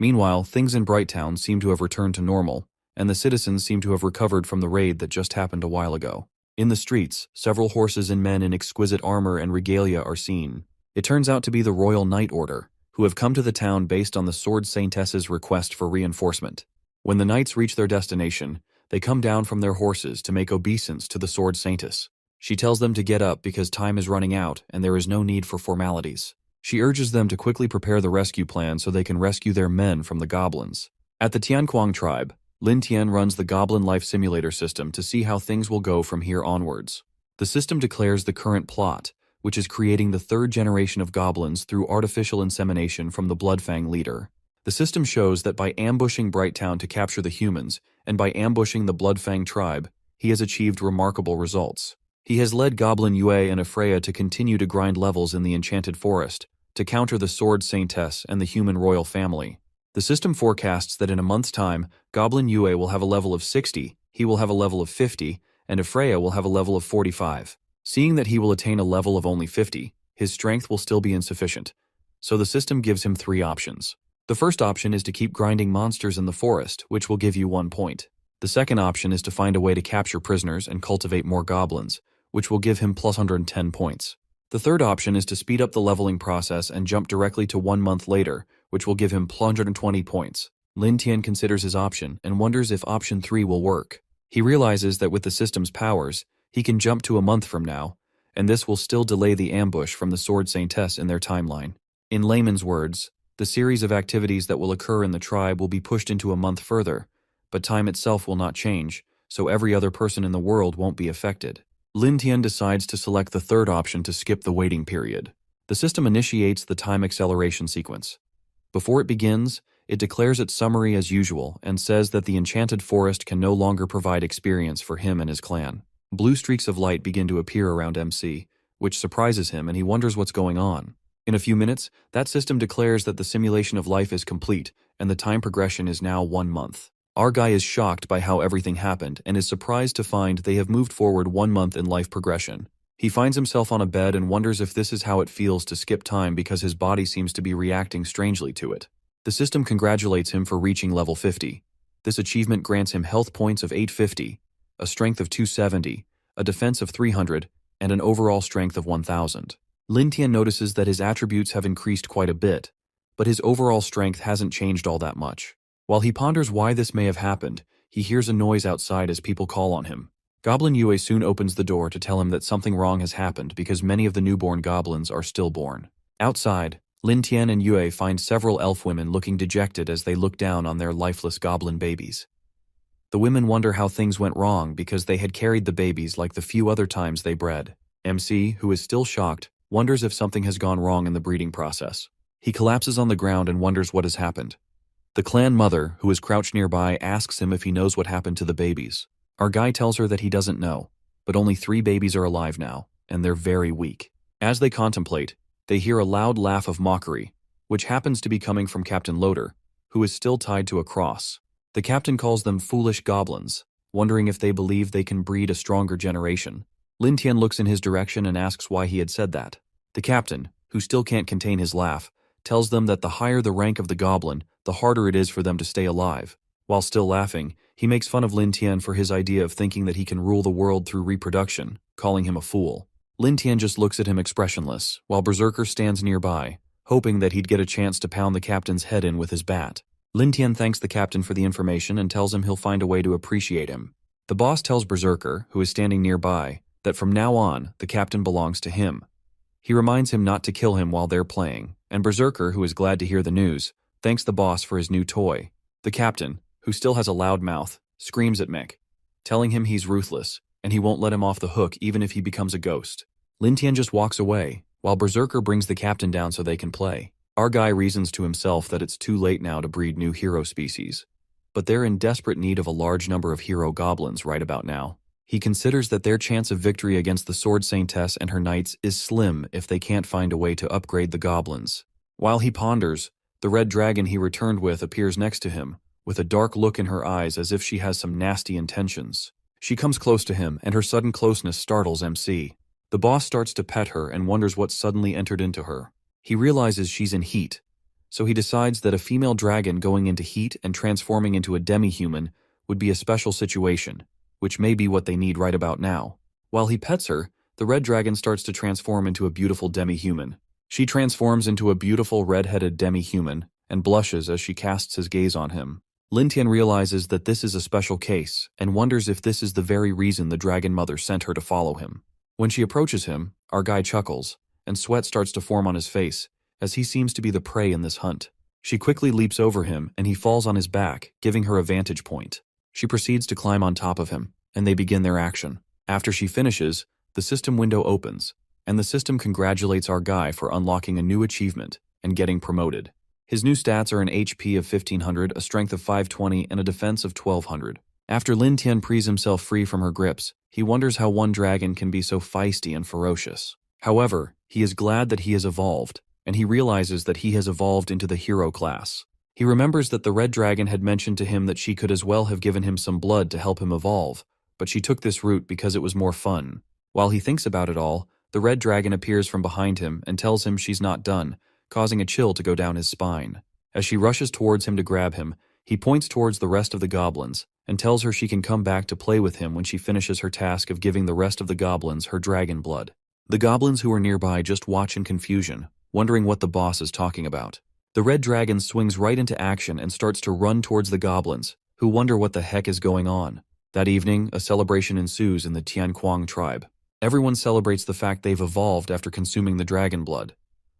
Meanwhile, things in Brighttown seem to have returned to normal, and the citizens seem to have recovered from the raid that just happened a while ago. In the streets, several horses and men in exquisite armor and regalia are seen. It turns out to be the Royal Knight Order, who have come to the town based on the Sword Saintess's request for reinforcement. When the knights reach their destination, they come down from their horses to make obeisance to the Sword Saintess. She tells them to get up because time is running out and there is no need for formalities. She urges them to quickly prepare the rescue plan so they can rescue their men from the goblins. At the Tianquang tribe, Lin Tian runs the Goblin Life Simulator system to see how things will go from here onwards. The system declares the current plot, which is creating the third generation of goblins through artificial insemination from the Bloodfang leader. The system shows that by ambushing Brighttown to capture the humans, and by ambushing the Bloodfang tribe, he has achieved remarkable results. He has led Goblin Yue and Afreya to continue to grind levels in the Enchanted Forest, to counter the Sword Saintess and the human royal family. The system forecasts that in a month's time, Goblin Yue will have a level of 60, he will have a level of 50, and Afreya will have a level of 45. Seeing that he will attain a level of only 50, his strength will still be insufficient. So the system gives him 3 options. The first option is to keep grinding monsters in the forest, which will give you 1 point. The second option is to find a way to capture prisoners and cultivate more goblins, which will give him plus 110 points. The third option is to speed up the leveling process and jump directly to 1 month later, which will give him plus 120 points. Lin Tian considers his option and wonders if option 3 will work. He realizes that with the system's powers, he can jump to a month from now, and this will still delay the ambush from the Sword Saintess in their timeline. In layman's words, the series of activities that will occur in the tribe will be pushed into a month further, but time itself will not change, so every other person in the world won't be affected. Lin Tian decides to select the third option to skip the waiting period. The system initiates the time acceleration sequence. Before it begins, it declares its summary as usual and says that the Enchanted Forest can no longer provide experience for him and his clan. Blue streaks of light begin to appear around MC, which surprises him and he wonders what's going on. In a few minutes, that system declares that the simulation of life is complete and the time progression is now 1 month. Our guy is shocked by how everything happened and is surprised to find they have moved forward 1 month in life progression. He finds himself on a bed and wonders if this is how it feels to skip time because his body seems to be reacting strangely to it. The system congratulates him for reaching level 50. This achievement grants him health points of 850, a strength of 270, a defense of 300, and an overall strength of 1000. Lin Tian notices that his attributes have increased quite a bit, but his overall strength hasn't changed all that much. While he ponders why this may have happened, he hears a noise outside as people call on him. Goblin Yue soon opens the door to tell him that something wrong has happened because many of the newborn goblins are stillborn. Outside, Lin Tian and Yue find several elf women looking dejected as they look down on their lifeless goblin babies. The women wonder how things went wrong because they had carried the babies like the few other times they bred. MC, who is still shocked, wonders if something has gone wrong in the breeding process. He collapses on the ground and wonders what has happened. The clan mother, who is crouched nearby, asks him if he knows what happened to the babies. Our guy tells her that he doesn't know, but only 3 babies are alive now, and they're very weak. As they contemplate, they hear a loud laugh of mockery, which happens to be coming from Captain Loader, who is still tied to a cross. The captain calls them foolish goblins, wondering if they believe they can breed a stronger generation. Lin Tian looks in his direction and asks why he had said that. The captain, who still can't contain his laugh, tells them that the higher the rank of the goblin, the harder it is for them to stay alive. While still laughing, he makes fun of Lin Tian for his idea of thinking that he can rule the world through reproduction, calling him a fool. Lin Tian just looks at him expressionless, while Berserker stands nearby, hoping that he'd get a chance to pound the captain's head in with his bat. Lin Tian thanks the captain for the information and tells him he'll find a way to appreciate him. The boss tells Berserker, who is standing nearby, that from now on, the captain belongs to him. He reminds him not to kill him while they're playing, and Berserker, who is glad to hear the news, thanks the boss for his new toy. The captain, who still has a loud mouth, screams at Mick, telling him he's ruthless, and he won't let him off the hook even if he becomes a ghost. Lin Tian just walks away, while Berserker brings the captain down so they can play. Our guy reasons to himself that it's too late now to breed new hero species, but they're in desperate need of a large number of hero goblins right about now. He considers that their chance of victory against the Sword Saintess and her knights is slim if they can't find a way to upgrade the goblins. While he ponders, the red dragon he returned with appears next to him, with a dark look in her eyes as if she has some nasty intentions. She comes close to him, and her sudden closeness startles MC. The boss starts to pet her and wonders what suddenly entered into her. He realizes she's in heat, so he decides that a female dragon going into heat and transforming into a demi-human would be a special situation, which may be what they need right about now. While he pets her, the red dragon starts to transform into a beautiful demi-human. She transforms into a beautiful red-headed demi-human and blushes as she casts his gaze on him. Lin Tian realizes that this is a special case and wonders if this is the very reason the dragon mother sent her to follow him. When she approaches him, our guy chuckles, and sweat starts to form on his face, as he seems to be the prey in this hunt. She quickly leaps over him and he falls on his back, giving her a vantage point. She proceeds to climb on top of him, and they begin their action. After she finishes, the system window opens, and the system congratulates our guy for unlocking a new achievement and getting promoted. His new stats are an HP of 1500, a strength of 520, and a defense of 1200. After Lin Tian prees himself free from her grips, he wonders how one dragon can be so feisty and ferocious. However, he is glad that he has evolved, and he realizes that he has evolved into the hero class. He remembers that the red dragon had mentioned to him that she could as well have given him some blood to help him evolve, but she took this route because it was more fun. While he thinks about it all, the red dragon appears from behind him and tells him she's not done, causing a chill to go down his spine. As she rushes towards him to grab him, he points towards the rest of the goblins and tells her she can come back to play with him when she finishes her task of giving the rest of the goblins her dragon blood. The goblins who are nearby just watch in confusion, wondering what the boss is talking about. The red dragon swings right into action and starts to run towards the goblins, who wonder what the heck is going on. That evening, a celebration ensues in the Tianquang tribe. Everyone celebrates the fact they've evolved after consuming the dragon blood.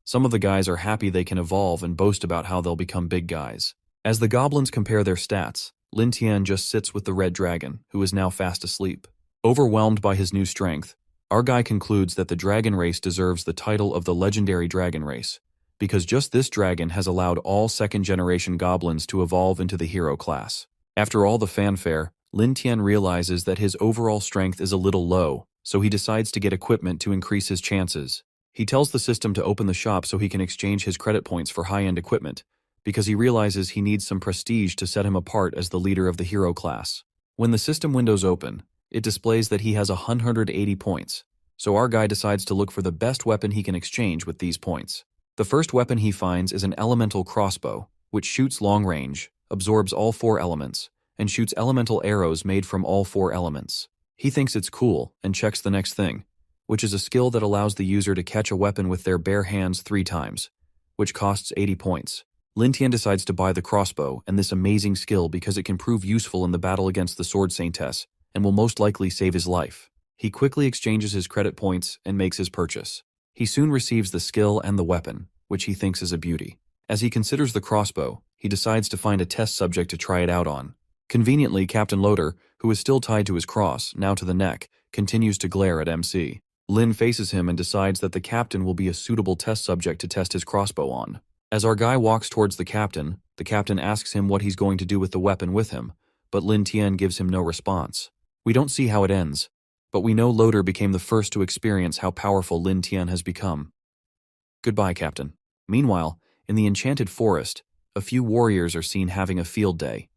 Some of the guys are happy they can evolve and boast about how they'll become big guys. As the goblins compare their stats, Lin Tian just sits with the red dragon, who is now fast asleep. Overwhelmed by his new strength, our guy concludes that the dragon race deserves the title of the legendary dragon race, because just this dragon has allowed all second-generation goblins to evolve into the hero class. After all the fanfare, Lin Tian realizes that his overall strength is a little low, so he decides to get equipment to increase his chances. He tells the system to open the shop so he can exchange his credit points for high-end equipment, because he realizes he needs some prestige to set him apart as the leader of the hero class. When the system windows open, it displays that he has 180 points, so our guy decides to look for the best weapon he can exchange with these points. The first weapon he finds is an elemental crossbow, which shoots long range, absorbs all 4 elements, and shoots elemental arrows made from all 4 elements. He thinks it's cool and checks the next thing, which is a skill that allows the user to catch a weapon with their bare hands 3 times, which costs 80 points. Lin Tian decides to buy the crossbow and this amazing skill because it can prove useful in the battle against the sword saintess and will most likely save his life. He quickly exchanges his credit points and makes his purchase. He soon receives the skill and the weapon, which he thinks is a beauty. As he considers the crossbow, he decides to find a test subject to try it out on. Conveniently, Captain Loader, who is still tied to his cross, now to the neck, continues to glare at MC. Lin faces him and decides that the captain will be a suitable test subject to test his crossbow on. As our guy walks towards the captain asks him what he's going to do with the weapon with him, but Lin Tian gives him no response. We don't see how it ends, but we know Loader became the first to experience how powerful Lin Tian has become. Goodbye, Captain. Meanwhile, in the enchanted forest, a few warriors are seen having a field day.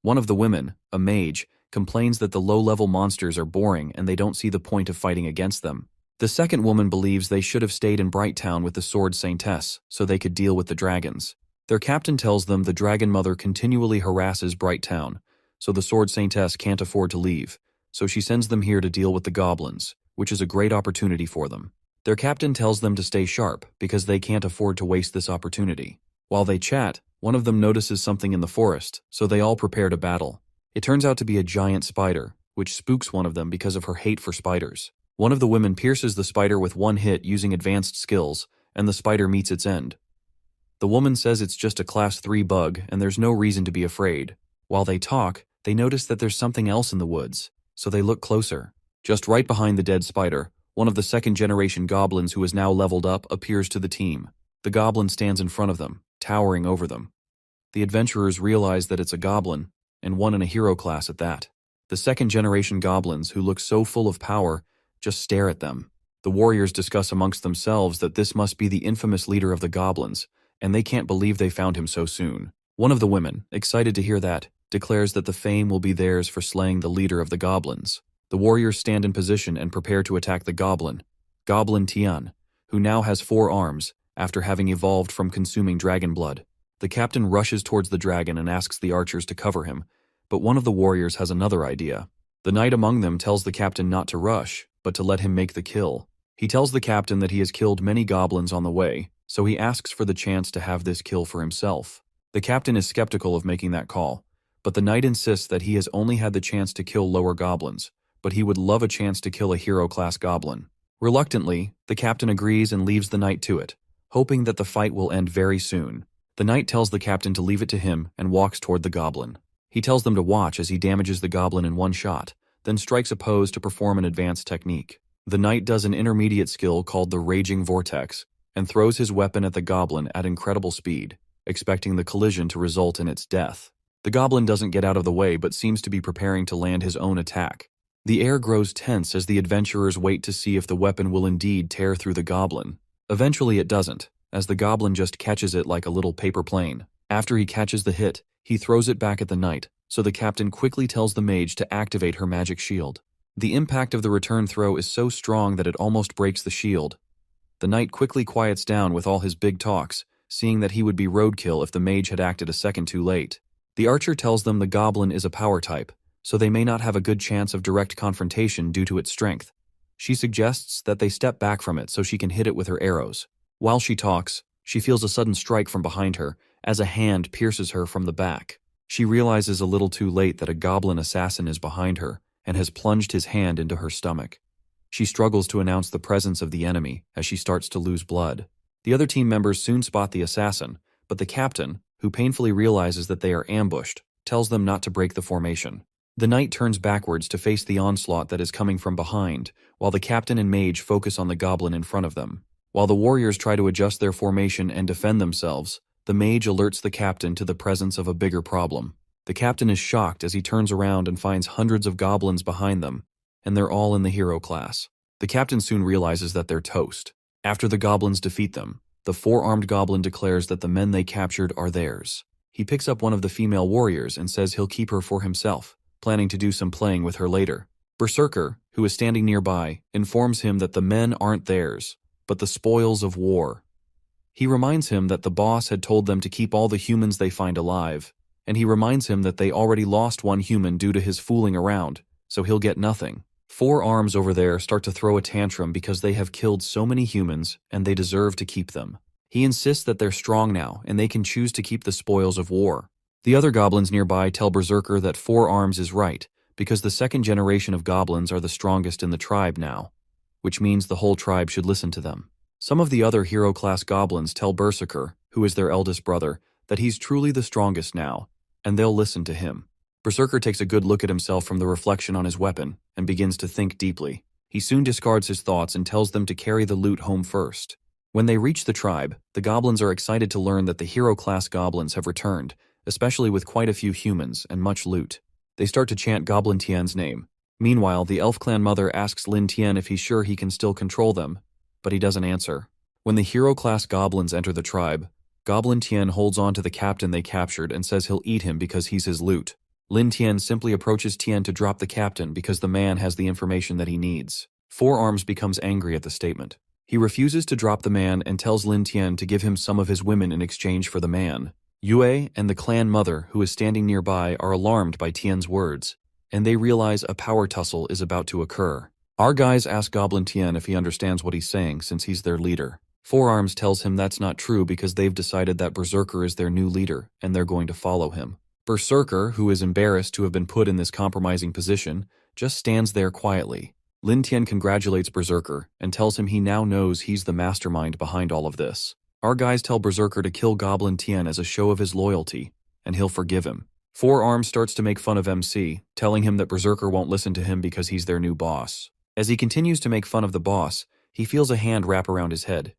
One of the women, a mage, complains that the low-level monsters are boring and they don't see the point of fighting against them. The second woman believes they should have stayed in Brighttown with the Sword Saintess so they could deal with the dragons. Their captain tells them the Dragon Mother continually harasses Brighttown, so the Sword Saintess can't afford to leave, so she sends them here to deal with the goblins, which is a great opportunity for them. Their captain tells them to stay sharp because they can't afford to waste this opportunity. While they chat, one of them notices something in the forest, so they all prepare to battle. It turns out to be a giant spider, which spooks one of them because of her hate for spiders. One of the women pierces the spider with one hit using advanced skills, and the spider meets its end. The woman says it's just a class 3 bug and there's no reason to be afraid. While they talk, they notice that there's something else in the woods, so they look closer. Just right behind the dead spider, one of the second-generation goblins who is now leveled up appears to the team. The goblin stands in front of them, towering over them. The adventurers realize that it's a goblin, and one in a hero class at that. The second-generation goblins, who look so full of power, just stare at them. The warriors discuss amongst themselves that this must be the infamous leader of the goblins, and they can't believe they found him so soon. One of the women, excited to hear that, declares that the fame will be theirs for slaying the leader of the goblins. The warriors stand in position and prepare to attack the goblin, Goblin Tian, who now has 4 arms, after having evolved from consuming dragon blood. The captain rushes towards the dragon and asks the archers to cover him, but one of the warriors has another idea. The knight among them tells the captain not to rush, but to let him make the kill. He tells the captain that he has killed many goblins on the way, so he asks for the chance to have this kill for himself. The captain is skeptical of making that call, but the knight insists that he has only had the chance to kill lower goblins, but he would love a chance to kill a hero-class goblin. Reluctantly, the captain agrees and leaves the knight to it, hoping that the fight will end very soon. The knight tells the captain to leave it to him and walks toward the goblin. He tells them to watch as he damages the goblin in one shot, then strikes a pose to perform an advanced technique. The knight does an intermediate skill called the Raging Vortex and throws his weapon at the goblin at incredible speed, expecting the collision to result in its death. The goblin doesn't get out of the way but seems to be preparing to land his own attack. The air grows tense as the adventurers wait to see if the weapon will indeed tear through the goblin. Eventually it doesn't, as the goblin just catches it like a little paper plane. After he catches the hit, he throws it back at the knight, so the captain quickly tells the mage to activate her magic shield. The impact of the return throw is so strong that it almost breaks the shield. The knight quickly quiets down with all his big talks, seeing that he would be roadkill if the mage had acted a second too late. The archer tells them the goblin is a power type, so they may not have a good chance of direct confrontation due to its strength. She suggests that they step back from it so she can hit it with her arrows. While she talks, she feels a sudden strike from behind her as a hand pierces her from the back. She realizes a little too late that a goblin assassin is behind her and has plunged his hand into her stomach. She struggles to announce the presence of the enemy as she starts to lose blood. The other team members soon spot the assassin, but the captain, who painfully realizes that they are ambushed, tells them not to break the formation. The knight turns backwards to face the onslaught that is coming from behind, while the captain and mage focus on the goblin in front of them. While the warriors try to adjust their formation and defend themselves, the mage alerts the captain to the presence of a bigger problem. The captain is shocked as he turns around and finds hundreds of goblins behind them, and they're all in the hero class. The captain soon realizes that they're toast. After the goblins defeat them, the four-armed goblin declares that the men they captured are theirs. He picks up one of the female warriors and says he'll keep her for himself, planning to do some playing with her later. Berserker, who is standing nearby, informs him that the men aren't theirs, but the spoils of war. He reminds him that the boss had told them to keep all the humans they find alive, and he reminds him that they already lost one human due to his fooling around, so he'll get nothing. Four arms over there start to throw a tantrum because they have killed so many humans and they deserve to keep them. He insists that they're strong now and they can choose to keep the spoils of war. The other goblins nearby tell Berserker that Four Arms is right, because the second generation of goblins are the strongest in the tribe now, which means the whole tribe should listen to them. Some of the other hero-class goblins tell Berserker, who is their eldest brother, that he's truly the strongest now, and they'll listen to him. Berserker takes a good look at himself from the reflection on his weapon and begins to think deeply. He soon discards his thoughts and tells them to carry the loot home first. When they reach the tribe, the goblins are excited to learn that the hero-class goblins have returned, especially with quite a few humans and much loot. They start to chant Goblin Tien's name. Meanwhile, the elf clan mother asks Lin Tien if he's sure he can still control them, but he doesn't answer. When the hero-class goblins enter the tribe, Goblin Tien holds on to the captain they captured and says he'll eat him because he's his loot. Lin Tien simply approaches Tien to drop the captain because the man has the information that he needs. Four Arms becomes angry at the statement. He refuses to drop the man and tells Lin Tien to give him some of his women in exchange for the man. Yue and the clan mother, who is standing nearby, are alarmed by Tien's words, and they realize a power tussle is about to occur. Our guys ask Goblin Tien if he understands what he's saying since he's their leader. Four Arms tells him that's not true because they've decided that Berserker is their new leader and they're going to follow him. Berserker, who is embarrassed to have been put in this compromising position, just stands there quietly. Lin Tien congratulates Berserker and tells him he now knows he's the mastermind behind all of this. Our guys tell Berserker to kill Goblin Tien as a show of his loyalty, and he'll forgive him. Four Arms starts to make fun of MC, telling him that Berserker won't listen to him because he's their new boss. As he continues to make fun of the boss, he feels a hand wrap around his head.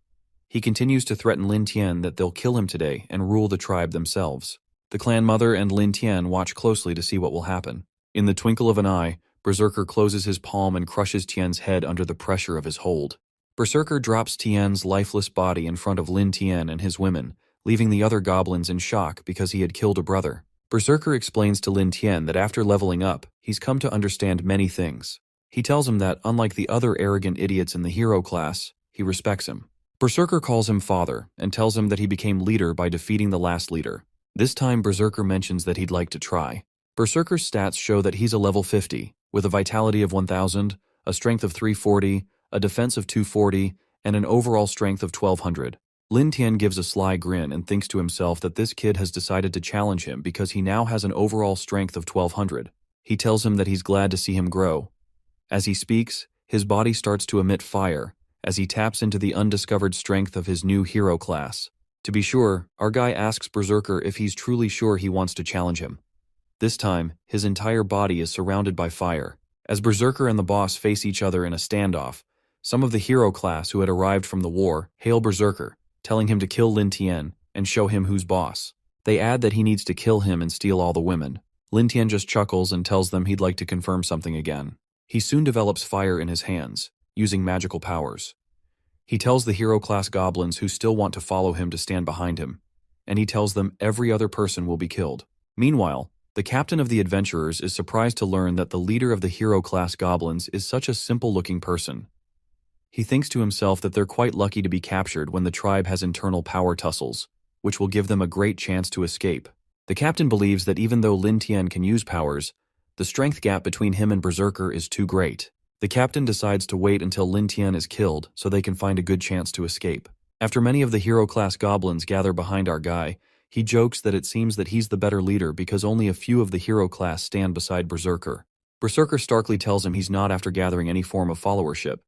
He continues to threaten Lin Tien that they'll kill him today and rule the tribe themselves. The clan mother and Lin Tien watch closely to see what will happen. In the twinkle of an eye, Berserker closes his palm and crushes Tien's head under the pressure of his hold. Berserker drops Tien's lifeless body in front of Lin Tien and his women, leaving the other goblins in shock because he had killed a brother. Berserker explains to Lin Tien that after leveling up, he's come to understand many things. He tells him that, unlike the other arrogant idiots in the hero class, he respects him. Berserker calls him father and tells him that he became leader by defeating the last leader. This time Berserker mentions that he'd like to try. Berserker's stats show that he's a level 50, with a vitality of 1000, a strength of 340, a defense of 240, and an overall strength of 1200. Lin Tian gives a sly grin and thinks to himself that this kid has decided to challenge him because he now has an overall strength of 1200. He tells him that he's glad to see him grow. As he speaks, his body starts to emit fire, as he taps into the undiscovered strength of his new hero class. To be sure, our guy asks Berserker if he's truly sure he wants to challenge him. This time, his entire body is surrounded by fire. As Berserker and the boss face each other in a standoff, some of the hero class who had arrived from the war hail Berserker, telling him to kill Lin Tian and show him who's boss. They add that he needs to kill him and steal all the women. Lin Tian just chuckles and tells them he'd like to confirm something again. He soon develops fire in his hands, using magical powers. He tells the hero class goblins who still want to follow him to stand behind him, and he tells them every other person will be killed. Meanwhile, the captain of the adventurers is surprised to learn that the leader of the hero class goblins is such a simple-looking person. He thinks to himself that they're quite lucky to be captured when the tribe has internal power tussles, which will give them a great chance to escape. The captain believes that even though Lin Tian can use powers, the strength gap between him and Berserker is too great. The captain decides to wait until Lin Tian is killed so they can find a good chance to escape. After many of the hero-class goblins gather behind our guy, he jokes that it seems that he's the better leader because only a few of the hero class stand beside Berserker. Berserker starkly tells him he's not after gathering any form of followership,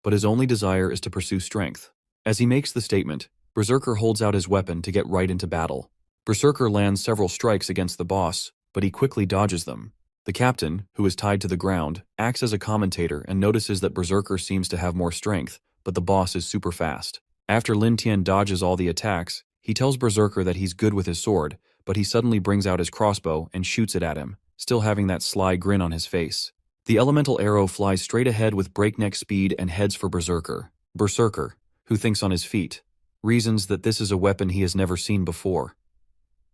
but his only desire is to pursue strength. As he makes the statement, Berserker holds out his weapon to get right into battle. Berserker lands several strikes against the boss, but he quickly dodges them. The captain, who is tied to the ground, acts as a commentator and notices that Berserker seems to have more strength, but the boss is super fast. After Lin Tian dodges all the attacks, he tells Berserker that he's good with his sword, but he suddenly brings out his crossbow and shoots it at him, still having that sly grin on his face. The elemental arrow flies straight ahead with breakneck speed and heads for Berserker. Berserker, who thinks on his feet, reasons that this is a weapon he has never seen before.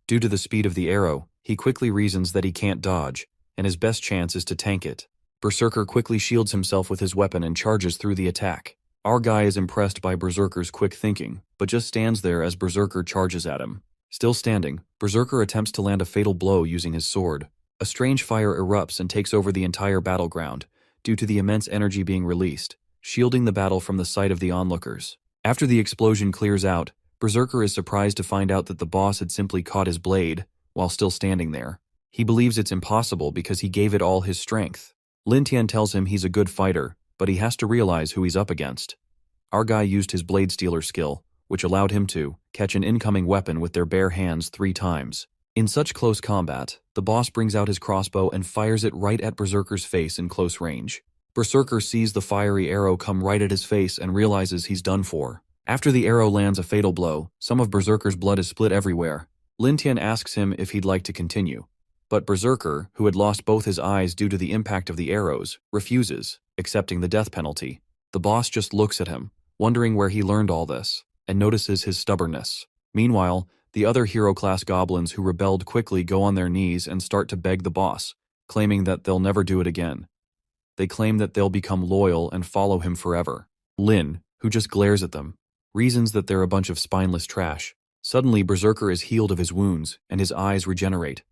Due to the speed of the arrow, he quickly reasons that he can't dodge, and his best chance is to tank it. Berserker quickly shields himself with his weapon and charges through the attack. Our guy is impressed by Berserker's quick thinking, but just stands there as Berserker charges at him. Still standing, Berserker attempts to land a fatal blow using his sword. A strange fire erupts and takes over the entire battleground, due to the immense energy being released, shielding the battle from the sight of the onlookers. After the explosion clears out, Berserker is surprised to find out that the boss had simply caught his blade, while still standing there. He believes it's impossible because he gave it all his strength. Lin Tian tells him he's a good fighter, but he has to realize who he's up against. Our guy used his blade stealer skill, which allowed him to catch an incoming weapon with their bare hands 3 times. In such close combat, the boss brings out his crossbow and fires it right at Berserker's face in close range. Berserker sees the fiery arrow come right at his face and realizes he's done for. After the arrow lands a fatal blow, some of Berserker's blood is split everywhere. Lin Tian asks him if he'd like to continue. But Berserker, who had lost both his eyes due to the impact of the arrows, refuses, accepting the death penalty. The boss just looks at him, wondering where he learned all this, and notices his stubbornness. Meanwhile, the other hero-class goblins who rebelled quickly go on their knees and start to beg the boss, claiming that they'll never do it again. They claim that they'll become loyal and follow him forever. Lin, who just glares at them, reasons that they're a bunch of spineless trash. Suddenly, Berserker is healed of his wounds, and his eyes regenerate.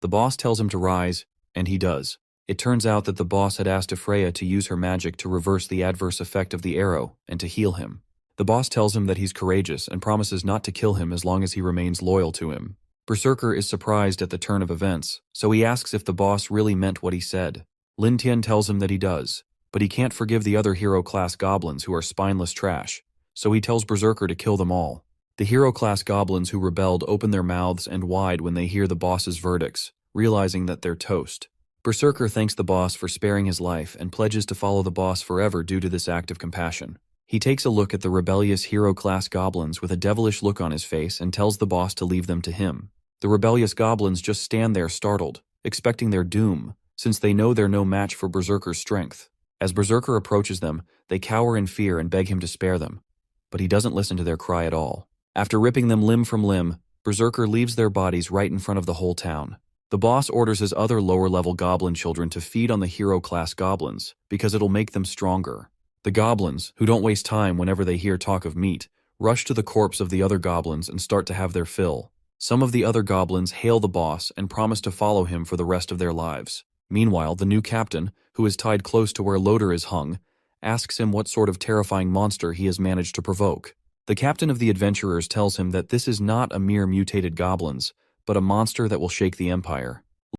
The boss tells him to rise, and he does. It turns out that the boss had asked Freya to use her magic to reverse the adverse effect of the arrow and to heal him. The boss tells him that he's courageous and promises not to kill him as long as he remains loyal to him. Berserker is surprised at the turn of events, so he asks if the boss really meant what he said. Lin Tian tells him that he does, but he can't forgive the other hero-class goblins who are spineless trash, so he tells Berserker to kill them all. The hero-class goblins who rebelled open their mouths and wide when they hear the boss's verdicts, realizing that they're toast. Berserker thanks the boss for sparing his life and pledges to follow the boss forever due to this act of compassion. He takes a look at the rebellious hero-class goblins with a devilish look on his face and tells the boss to leave them to him. The rebellious goblins just stand there startled, expecting their doom, since they know they're no match for Berserker's strength. As Berserker approaches them, they cower in fear and beg him to spare them, but he doesn't listen to their cry at all. After ripping them limb from limb, Berserker leaves their bodies right in front of the whole town. The boss orders his other lower-level goblin children to feed on the hero-class goblins, because it'll make them stronger. The goblins, who don't waste time whenever they hear talk of meat, rush to the corpse of the other goblins and start to have their fill. Some of the other goblins hail the boss and promise to follow him for the rest of their lives. Meanwhile, the new captain, who is tied close to where Loader is hung, asks him what sort of terrifying monster he has managed to provoke. The captain of the adventurers tells him that this is not a mere mutated goblins, but a monster that will shake the empire.